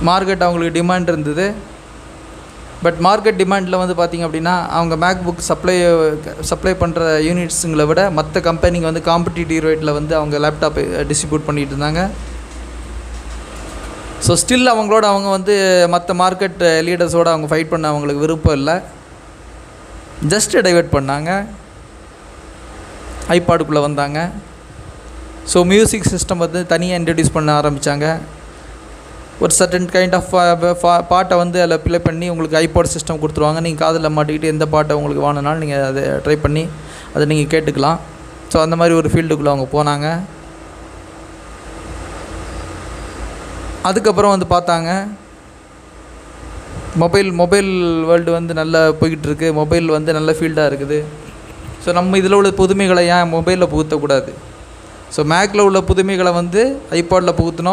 Market அவங்களுக்கு demand இருந்தது. But market டிமாண்டில் வந்து பார்த்திங்க அப்படின்னா அவங்க மேக் புக் சப்ளை பண்ணுற யூனிட்ஸுங்களை விட மற்ற கம்பெனிங்க வந்து காம்படிட்டிவ் ரேட்டில் வந்து அவங்க லேப்டாப் டிஸ்ட்ரிபியூட் பண்ணிகிட்டு இருந்தாங்க. ஸோ ஸ்டில் அவங்க வந்து மற்ற மார்க்கெட் லீடர்ஸோடு அவங்க ஃபைட் பண்ண அவங்களுக்கு விருப்பம் இல்லை. ஜஸ்ட்டு டைவெர்ட் பண்ணாங்க, ஐபாடுக்குள்ளே வந்தாங்க. ஸோ மியூசிக் சிஸ்டம் வந்து தனியாக இன்ட்ரடியூஸ் பண்ண ஆரம்பித்தாங்க. ஒரு சர்டன் கைண்ட் ஆஃப் பாட்டை வந்து அதில் ப்ளே பண்ணி உங்களுக்கு ஐபாட் சிஸ்டம் கொடுத்துருவாங்க. நீங்கள் காதில் மாட்டிக்கிட்டு எந்த பாட்டை உங்களுக்கு வேணுனாலும் நீங்கள் அதை ட்ரை பண்ணி அதை நீங்கள் கேட்டுக்கலாம். ஸோ அந்த மாதிரி ஒரு ஃபீல்டுக்குள்ளே அவங்க போனாங்க. அதுக்கப்புறம் வந்து பார்த்தாங்க மொபைல் வேர்ல்டு வந்து நல்லா போய்கிட்டுருக்கு, மொபைல் வந்து நல்ல ஃபீல்டாக இருக்குது. ஸோ நம்ம இதில் உள்ள புதுமைகளை ஏன் மொபைலில் புகுத்தக்கூடாது? ஸோ மேக்கில் உள்ள புதுமைகளை வந்து ஐபாடில் புகுத்தினோம்.